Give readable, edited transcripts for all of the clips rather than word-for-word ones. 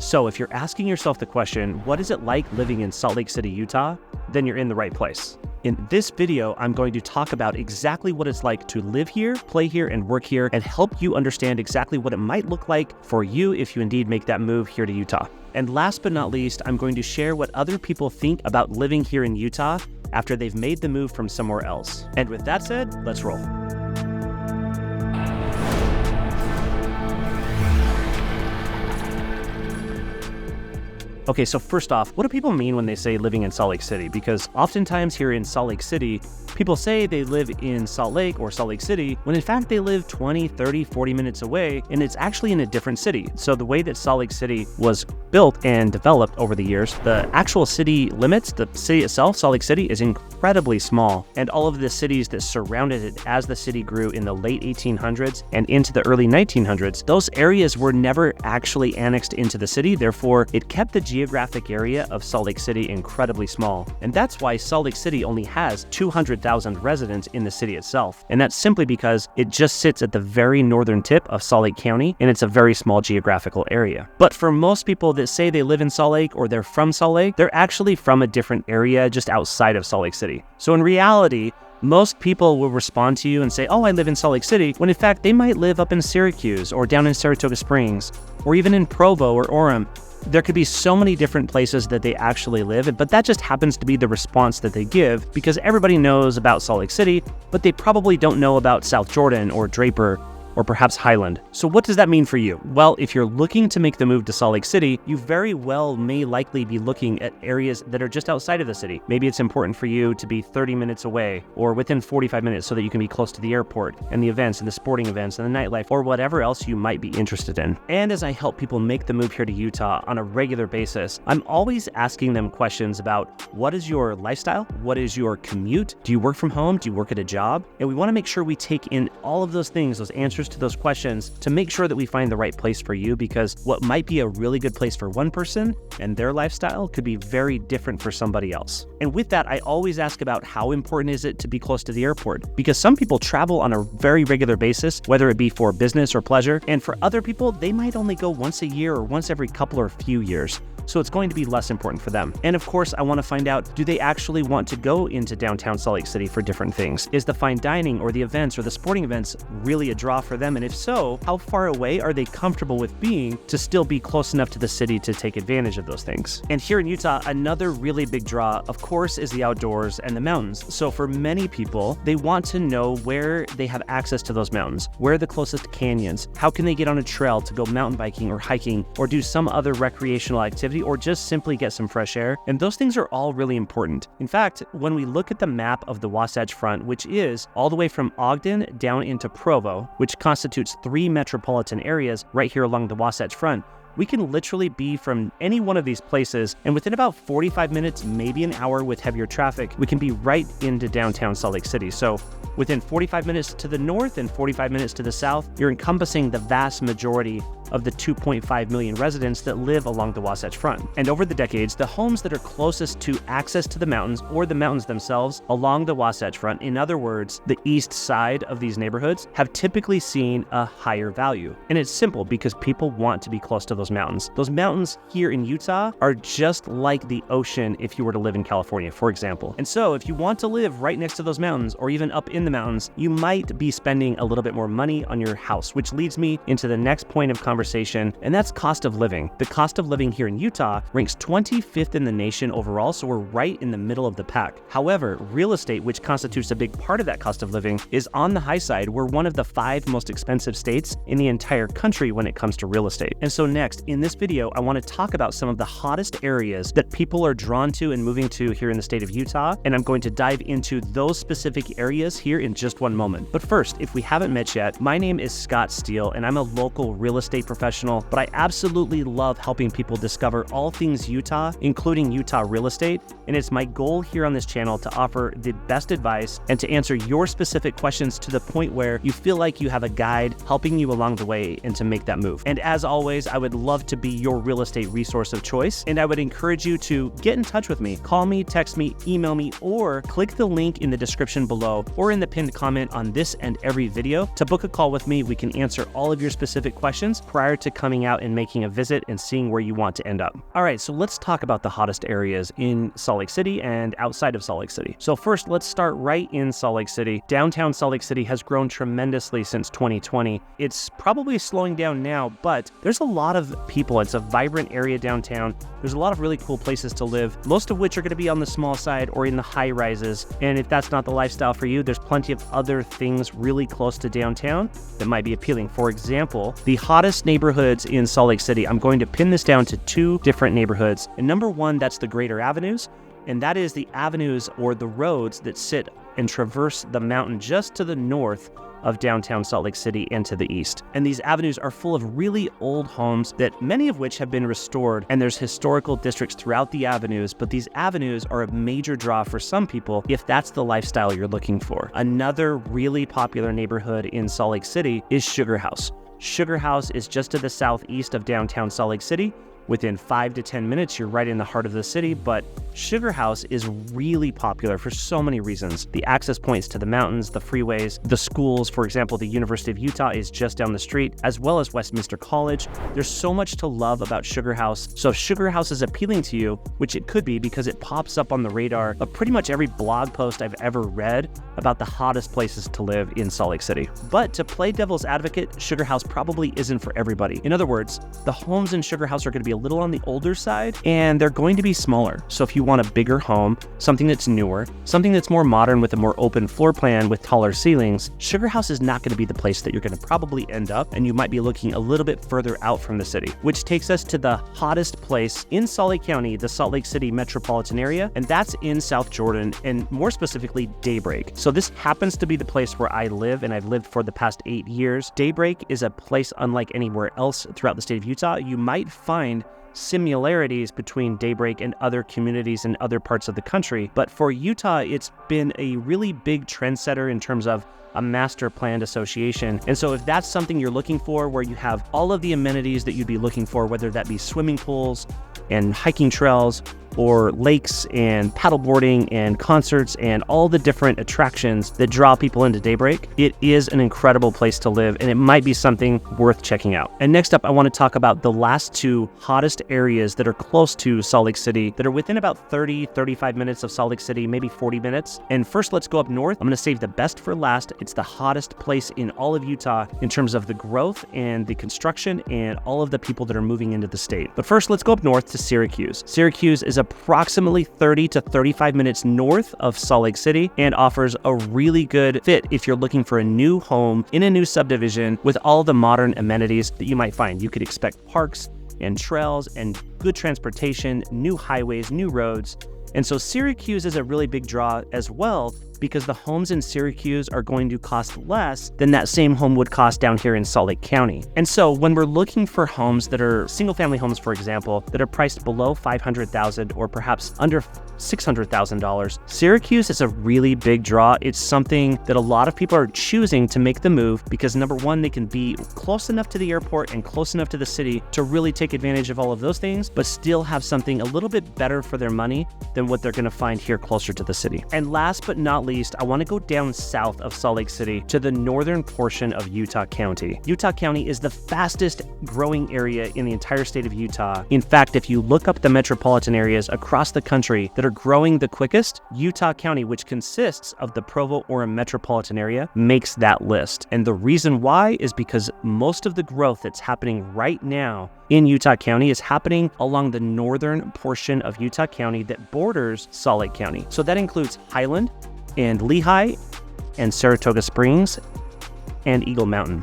So if you're asking yourself the question, what is it like living in Salt Lake City, Utah? Then you're in the right place. In this video, I'm going to talk about exactly what it's like to live here, play here, and work here, and help you understand exactly what it might look like for you if you indeed make that move here to Utah. And last but not least, I'm going to share what other people think about living here in Utah after they've made the move from somewhere else. And with that said, let's roll. Okay, so first off, what do people mean when they say living in Salt Lake City? Because oftentimes here in Salt Lake City, people say they live in Salt Lake or Salt Lake City, when in fact they live 20, 30, 40 minutes away, and it's actually in a different city. So the way that Salt Lake City was built and developed over the years, the actual city limits, the city itself, Salt Lake City, is incredibly small. And all of the cities that surrounded it as the city grew in the late 1800s and into the early 1900s, those areas were never actually annexed into the city. Therefore, it kept the geographic area of Salt Lake City incredibly small. And that's why Salt Lake City only has 200,000 residents in the city itself. And that's simply because it just sits at the very northern tip of Salt Lake County, and it's a very small geographical area. But for most people that say they live in Salt Lake or they're from Salt Lake, they're actually from a different area just outside of Salt Lake City. So in reality, most people will respond to you and say, oh, I live in Salt Lake City, when in fact they might live up in Syracuse or down in Saratoga Springs or even in Provo or Orem. There could be so many different places that they actually live, but that just happens to be the response that they give because everybody knows about Salt Lake City, but they probably don't know about South Jordan or Draper or perhaps Highland. So what does that mean for you? Well, if you're looking to make the move to Salt Lake City, you very well may likely be looking at areas that are just outside of the city. Maybe it's important for you to be 30 minutes away or within 45 minutes so that you can be close to the airport and the events and the sporting events and the nightlife or whatever else you might be interested in. And as I help people make the move here to Utah on a regular basis, I'm always asking them questions about what is your lifestyle? What is your commute? Do you work from home? Do you work at a job? And we want to make sure we take in all of those things, those answers to those questions to make sure that we find the right place for you, because what might be a really good place for one person and their lifestyle could be very different for somebody else. And with that, I always ask about how important is it to be close to the airport, because some people travel on a very regular basis, whether it be for business or pleasure, and for other people, they might only go once a year or once every couple or few years. So it's going to be less important for them. And of course, I want to find out, do they actually want to go into downtown Salt Lake City for different things? Is the fine dining or the events or the sporting events really a draw for them? And if so, how far away are they comfortable with being to still be close enough to the city to take advantage of those things? And here in Utah, another really big draw, of course, is the outdoors and the mountains. So for many people, they want to know where they have access to those mountains, where are the closest canyons, how can they get on a trail to go mountain biking or hiking or do some other recreational activity, or just simply get some fresh air. And those things are all really important. In fact, when we look at the map of the Wasatch Front, which is all the way from Ogden down into Provo, which constitutes 3 metropolitan areas right here along the Wasatch Front, we can literally be from any one of these places, and within about 45 minutes, maybe an hour with heavier traffic, we can be right into downtown Salt Lake City. So within 45 minutes to the north and 45 minutes to the south, you're encompassing the vast majority of the 2.5 million residents that live along the Wasatch Front. And over the decades, the homes that are closest to access to the mountains or the mountains themselves along the Wasatch Front, in other words, the east side of these neighborhoods, have typically seen a higher value. And it's simple because people want to be close to those mountains. Those mountains here in Utah are just like the ocean if you were to live in California, for example. And so if you want to live right next to those mountains or even up in the mountains, you might be spending a little bit more money on your house, which leads me into the next point of conversation, and that's cost of living. The cost of living here in Utah ranks 25th in the nation overall, so we're right in the middle of the pack. However, real estate, which constitutes a big part of that cost of living, is on the high side. We're one of the 5 most expensive states in the entire country when it comes to real estate. And so next, in this video, I want to talk about some of the hottest areas that people are drawn to and moving to here in the state of Utah, and I'm going to dive into those specific areas here in just one moment. But first, if we haven't met yet, my name is Scott Steele, and I'm a local real estate professional, but I absolutely love helping people discover all things Utah, including Utah real estate, and it's my goal here on this channel to offer the best advice and to answer your specific questions to the point where you feel like you have a guide helping you along the way and to make that move. And as always, I would love to be your real estate resource of choice. And I would encourage you to get in touch with me. Call me, text me, email me, or click the link in the description below or in the pinned comment on this and every video to book a call with me. We can answer all of your specific questions prior to coming out and making a visit and seeing where you want to end up. All right, so let's talk about the hottest areas in Salt Lake City and outside of Salt Lake City. So first, let's start right in Salt Lake City. Downtown Salt Lake City has grown tremendously since 2020. It's probably slowing down now, but there's a lot of people. It's a vibrant area downtown. There's a lot of really cool places to live, most of which are going to be on the small side or in the high rises. And if that's not the lifestyle for you, there's plenty of other things really close to downtown that might be appealing. For example, the hottest neighborhoods in Salt Lake City, I'm going to pin this down to two different neighborhoods. And number one, that's the Greater Avenues. And that is the avenues or the roads that sit and traverse the mountain just to the north of downtown Salt Lake City and to the east. And these avenues are full of really old homes that many of which have been restored, and there's historical districts throughout the avenues, but these avenues are a major draw for some people if that's the lifestyle you're looking for. Another really popular neighborhood in Salt Lake City is Sugar House. Sugar House is just to the southeast of downtown Salt Lake City. Within 5 to 10 minutes, you're right in the heart of the city, but Sugar House is really popular for so many reasons. The access points to the mountains, the freeways, the schools. For example, the University of Utah is just down the street, as well as Westminster College. There's so much to love about Sugar House. So if Sugar House is appealing to you, which it could be because it pops up on the radar of pretty much every blog post I've ever read about the hottest places to live in Salt Lake City. But to play devil's advocate, Sugar House probably isn't for everybody. In other words, the homes in Sugar House are going to be a little on the older side, and they're going to be smaller. So if you want a bigger home, something that's newer, something that's more modern with a more open floor plan with taller ceilings, Sugar House is not going to be the place that you're going to probably end up, and you might be looking a little bit further out from the city, which takes us to the hottest place in Salt Lake County, the Salt Lake City metropolitan area, and that's in South Jordan, and more specifically, Daybreak. So this happens to be the place where I live, and I've lived for the past 8 years. Daybreak is a place unlike anywhere else throughout the state of Utah. You might find similarities between Daybreak and other communities in other parts of the country. But for Utah, it's been a really big trendsetter in terms of a master planned association. And so if that's something you're looking for, where you have all of the amenities that you'd be looking for, whether that be swimming pools and hiking trails, or lakes and paddleboarding and concerts and all the different attractions that draw people into Daybreak, it is an incredible place to live, and it might be something worth checking out. And next up, I want to talk about the last two hottest areas that are close to Salt Lake City, that are within about 30-35 minutes of Salt Lake City, maybe 40 minutes. And first, let's go up north. I'm going to save the best for last. It's the hottest place in all of Utah in terms of the growth and the construction and all of the people that are moving into the state. But first, let's go up north to Syracuse. Syracuse is approximately 30 to 35 minutes north of Salt Lake City and offers a really good fit if you're looking for a new home in a new subdivision with all the modern amenities that you might find. You could expect parks and trails and good transportation, new highways, new roads. And so Syracuse is a really big draw as well, because the homes in Syracuse are going to cost less than that same home would cost down here in Salt Lake County. And so when we're looking for homes that are single-family homes, for example, that are priced below $500,000 or perhaps under $600,000, Syracuse is a really big draw. It's something that a lot of people are choosing to make the move because, number one, they can be close enough to the airport and close enough to the city to really take advantage of all of those things, but still have something a little bit better for their money than what they're going to find here closer to the city. And last but not least, I want to go down south of Salt Lake City to the northern portion of Utah County. Utah County is the fastest growing area in the entire state of Utah. In fact, if you look up the metropolitan areas across the country that are growing the quickest, Utah County, which consists of the Provo-Orem metropolitan area, makes that list. And the reason why is because most of the growth that's happening right now in Utah County is happening along the northern portion of Utah County that borders Salt Lake County. So that includes Highland and Lehigh and Saratoga Springs and Eagle Mountain.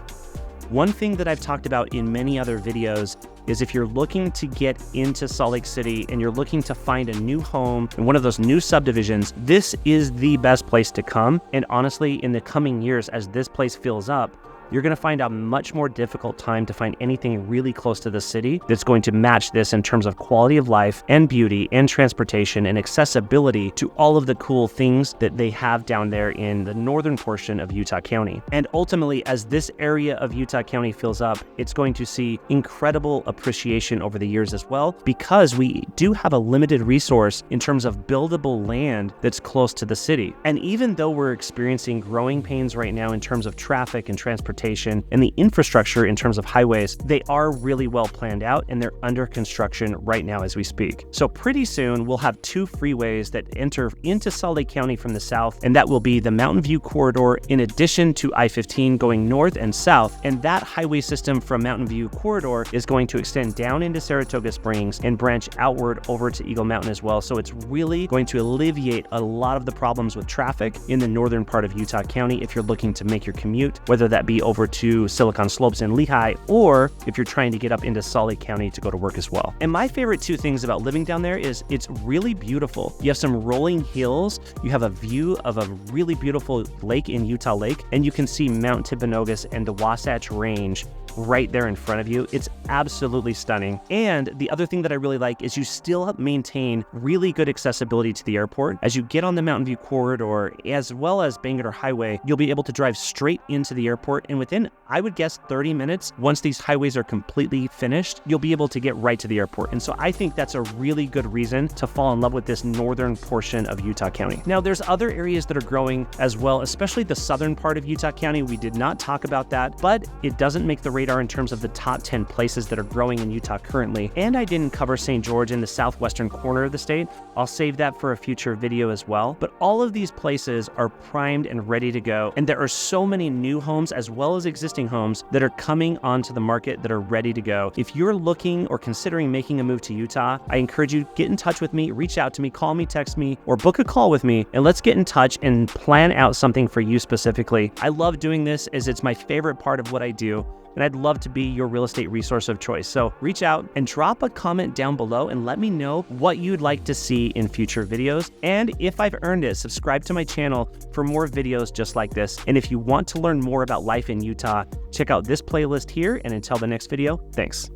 One thing that I've talked about in many other videos is if you're looking to get into Salt Lake City and you're looking to find a new home in one of those new subdivisions, this is the best place to come. And honestly, in the coming years, as this place fills up, you're going to find a much more difficult time to find anything really close to the city that's going to match this in terms of quality of life and beauty and transportation and accessibility to all of the cool things that they have down there in the northern portion of Utah County. And ultimately, as this area of Utah County fills up, it's going to see incredible appreciation over the years as well, because we do have a limited resource in terms of buildable land that's close to the city. And even though we're experiencing growing pains right now in terms of traffic and transportation and the infrastructure in terms of highways, they are really well planned out and they're under construction right now as we speak. So pretty soon we'll have 2 freeways that enter into Salt Lake County from the south, and that will be the Mountain View corridor in addition to I-15 going north and south. And that highway system from Mountain View corridor is going to extend down into Saratoga Springs and branch outward over to Eagle Mountain as well. So it's really going to alleviate a lot of the problems with traffic in the northern part of Utah County if you're looking to make your commute, whether that be over to Silicon Slopes and Lehigh, or if you're trying to get up into Salt Lake County to go to work as well. And my favorite 2 things about living down there is it's really beautiful. You have some rolling hills, you have a view of a really beautiful lake in Utah Lake, and you can see Mount Timpanogos and the Wasatch Range right there in front of you. It's absolutely stunning. And the other thing that I really like is you still maintain really good accessibility to the airport. As you get on the Mountain View corridor, as well as Bangerter Highway, you'll be able to drive straight into the airport. And within, I would guess, 30 minutes, once these highways are completely finished, you'll be able to get right to the airport. And so I think that's a really good reason to fall in love with this northern portion of Utah County. Now, there's other areas that are growing as well, especially the southern part of Utah County. We did not talk about that, but it doesn't make the radar in terms of the top 10 places that are growing in Utah currently. And I didn't cover St. George in the southwestern corner of the state. I'll save that for a future video as well. But all of these places are primed and ready to go. And there are so many new homes as well as existing homes that are coming onto the market that are ready to go. If you're looking or considering making a move to Utah, I encourage you to get in touch with me, reach out to me, call me, text me, or book a call with me, and let's get in touch and plan out something for you specifically. I love doing this as it's my favorite part of what I do, and I'd love to be your real estate resource of choice. So reach out and drop a comment down below and let me know what you'd like to see in future videos. And if I've earned it, subscribe to my channel for more videos just like this. And if you want to learn more about life in Utah, check out this playlist here. And until the next video, thanks.